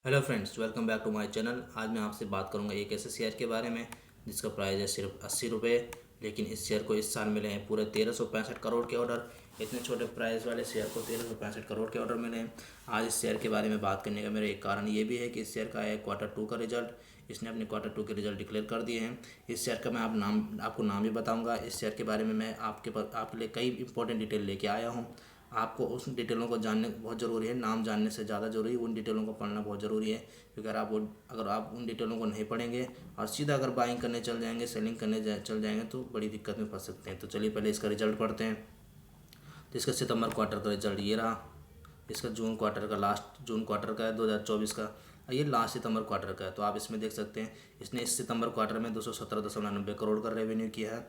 Hello friends, welcome back to my channel. आज मैं आपसे बात करूंगा एक ऐसे शेयर के बारे में जिसका प्राइस है सिर्फ 80 रुपये। लेकिन इस शेयर को इस साल मिले हैं पूरे 1365 करोड़ के ऑर्डर। इतने छोटे प्राइस वाले शेयर को 1365 करोड़ के ऑर्डर मिले हैं। आज इस शेयर के बारे में बात करने का मेरा एक कारण ये भी है कि इस शेयर का है Q2 का रिजल्ट। इसने अपने Q2 के रिजल्ट डिक्लेयर कर दिए हैं। इस शेयर का मैं आपको नाम भी बताऊँगा। इस शेयर के बारे में मैं आपके लिए कई इंपॉर्टेंट डिटेल लेके आया हूँ। आपको उस डिटेलों को जानने बहुत ज़रूरी है। नाम जानने से ज़्यादा ज़रूरी उन डिटेलों को पढ़ना बहुत ज़रूरी है, क्योंकि अगर आप उन डिटेलों को नहीं पढ़ेंगे और सीधा अगर बाइंग करने चल जाएंगे, सेलिंग करने चल जाएंगे तो बड़ी दिक्कत में फंस सकते हैं। तो चलिए पहले इसका रिजल्ट पढ़ते हैं। तो इसका सितंबर क्वार्टर का रिजल्ट ये रहा। इसका जून क्वार्टर का, लास्ट जून क्वार्टर का है 2024 का। ये लास्ट सितंबर क्वार्टर का है। तो आप इसमें देख सकते हैं इसने इस सितंबर क्वार्टर में 217.90 करोड़ का रेवेन्यू किया है।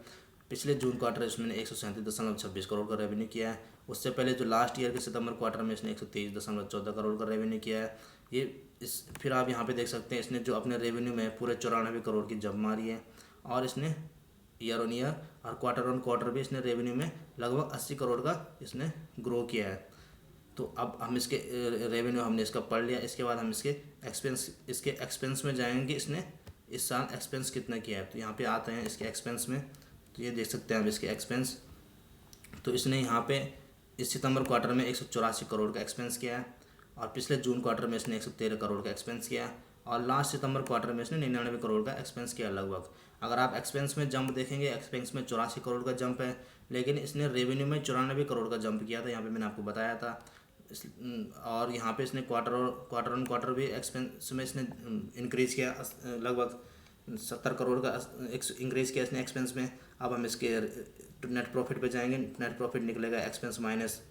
पिछले जून क्वार्टर इसमें 137.26 करोड़ का रेवेन्यू किया है। उससे पहले जो लास्ट ईयर के सितंबर क्वार्टर में इसने 123.14 करोड़ का रेवेन्यू किया है। ये इस फिर आप यहाँ पे देख सकते हैं इसने जो अपने रेवेन्यू में पूरे 94 करोड़ की जंप मारी है। और इसने ईयर ऑन ईयर और क्वार्टर ऑन क्वार्टर भी इसने रेवेन्यू में लगभग 80 करोड़ का इसने ग्रो किया है। तो अब हम इसके रेवेन्यू हमने इसका पढ़ लिया। इसके बाद हम इसके एक्सपेंस में जाएंगे। इसने इस साल एक्सपेंस कितना किया है, तो यहाँ पे आते हैं इसके एक्सपेंस में। तो ये देख सकते हैं आप इसके एक्सपेंस। तो इसने यहाँ पे इस सितंबर क्वार्टर में 184 करोड़ का एक्सपेंस किया है। और पिछले जून क्वार्टर में इसने 113 करोड़ का एक्सपेंस किया है। और लास्ट सितंबर क्वार्टर में इसने 99 करोड़ का एक्सपेंस किया लगभग। अगर आप एक्सपेंस में जंप देखेंगे, एक्सपेंस में 84 करोड़ का जंप है, लेकिन इसने रेवेन्यू में 94 करोड़ का जंप किया था। यहाँ पे मैंने आपको बताया था। और यहाँ पे इसने क्वार्टर ऑन क्वार्टर भी एक्सपेंस में इसने इंक्रीज़ किया, लगभग 70 करोड़ का इंक्रीज़ किया इसने एक्सपेंस में। अब हम इसके नेट प्रॉफिट पे जाएंगे। नेट प्रॉफिट निकलेगा expense minus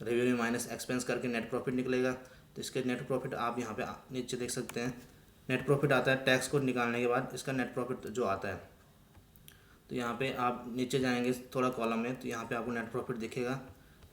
revenue minus expense करके नेट प्रॉफिट निकलेगा। तो इसके नेट प्रॉफिट आप यहाँ पे नीचे देख सकते हैं। नेट प्रॉफिट आता है टैक्स को निकालने के बाद इसका नेट प्रॉफिट जो आता है। तो यहाँ पे आप नीचे जाएंगे थोड़ा कॉलम में, तो यहाँ पे आपको नेट प्रॉफिट दिखेगा।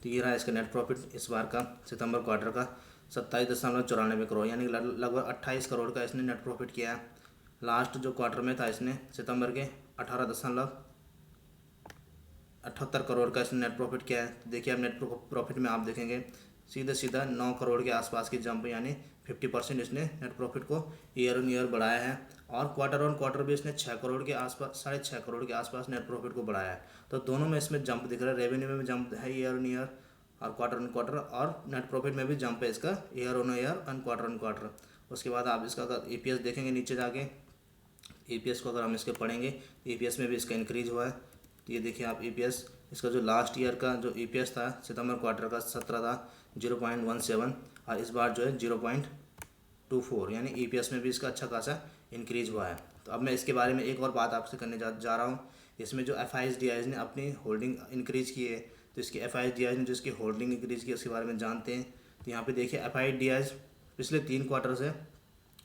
तो ये रहा इसका नेट प्रॉफिट इस बार का सितंबर क्वार्टर का 27.94 करोड़, यानी लगभग 28 करोड़ का इसने नेट प्रॉफिट किया है। लास्ट जो क्वार्टर में था इसने सितंबर के 18.78 करोड़ का इसने नेट प्रॉफिट किया है। तो देखिए अब नेट प्रॉफिट में आप देखेंगे सीधा 9 करोड़ के आसपास की जंप, यानी 50% इसने नेट प्रॉफिट को ईयर ऑन ईयर बढ़ाया है। और क्वार्टर ऑन क्वार्टर भी इसने 6 करोड़ के आसपास, 6.5 करोड़ के आसपास नेट प्रॉफिट को बढ़ाया है। तो दोनों में इसमें जंप दिख रहा है। रेवेन्यू में भी जंप है ईयर ऑन ईयर और क्वार्टर ऑन क्वार्टर, और नेट प्रॉफिट में भी जंप है इसका year on year and quarter on quarter. उसके बाद आप इसका अगर EPS देखेंगे नीचे जाके, EPS को अगर हम इसके पढ़ेंगे, EPS में भी इसका इंक्रीज हुआ है। तो ये देखिए आप EPS, इसका जो लास्ट ईयर का जो EPS था सितंबर क्वार्टर का 17 था 0.17, और इस बार जो है 0.24, यानी EPS में भी इसका अच्छा खासा इंक्रीज हुआ है। तो अब मैं इसके बारे में एक और बात आपसे करने जा रहा हूँ। इसमें जो FISDIs ने अपनी होल्डिंग इंक्रीज़ की है, तो इसकी FISDIs ने जो इसकी होल्डिंग इंक्रीज़ की उसके बारे में जानते हैं। तो यहाँ पे देखिए FISDIs पिछले 3 क्वार्टर से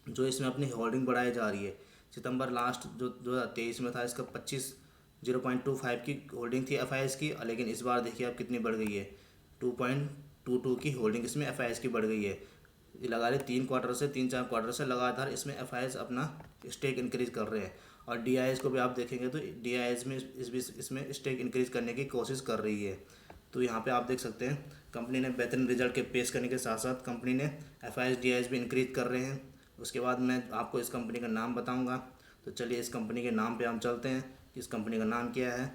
जो इसमें अपनी होल्डिंग बढ़ाई जा रही है। सितंबर लास्ट जो 2023 में था इसका 0.25 की होल्डिंग थी FIS की, लेकिन इस बार देखिए आप कितनी बढ़ गई है, 2.22 की होल्डिंग इसमें FIS की बढ़ गई है। ये लगा रहे 3-4 क्वार्टर से लगातार इसमें FIS अपना स्टेक इंक्रीज़ कर रहे हैं। और DIS को भी आप देखेंगे तो DIS में इसमें स्टेक इंक्रीज़ करने की कोशिश कर रही है। तो यहाँ पे आप देख सकते हैं कंपनी ने बेहतरीन रिजल्ट के पेश करने के साथ साथ कंपनी ने FIS DIS भी इंक्रीज़ कर रहे हैं। उसके बाद मैं आपको इस कंपनी का नाम बताऊँगा। तो चलिए इस कंपनी के नाम पे हम चलते हैं कि इस कंपनी का नाम क्या है।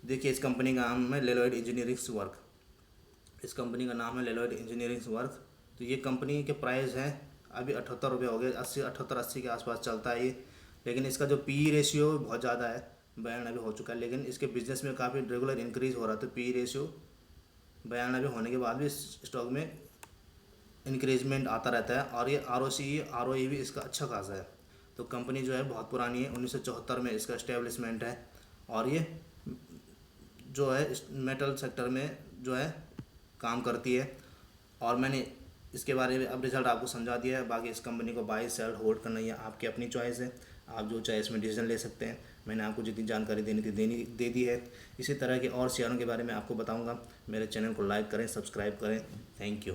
देखिए इस कंपनी का नाम है लेलॉयड इंजीनियरिंग वर्क। इस कंपनी का नाम है लेलॉयड इंजीनियरिंग वर्क। तो ये कंपनी के प्राइस है अभी 78 रुपये हो गए, 78-80 के आसपास चलता है ये। लेकिन इसका जो PE रेशियो बहुत ज़्यादा है, 92 हो चुका है। लेकिन इसके बिजनेस में काफ़ी रेगुलर इंक्रीज़ हो रहा है। तो PE रेशियो 92 होने के बाद भी इस स्टॉक में इंक्रीजमेंट आता रहता है। और ये ROE भी इसका अच्छा खासा है। तो कंपनी जो है बहुत पुरानी है, 1974 में इसका इस्टेब्लिशमेंट है। और ये जो है मेटल सेक्टर में जो है काम करती है। और मैंने इसके बारे में अब रिजल्ट आपको समझा दिया है। बाकी इस कंपनी को बाय सेल होल्ड करना ही आपकी अपनी चॉइस है। आप जो चाहे इसमें डिसीजन ले सकते हैं। मैंने आपको जितनी जानकारी देनी थी दे दी है। इसी तरह के और शेयरों के बारे में आपको बताऊंगा। मेरे चैनल को लाइक करें, सब्सक्राइब करें। Thank you.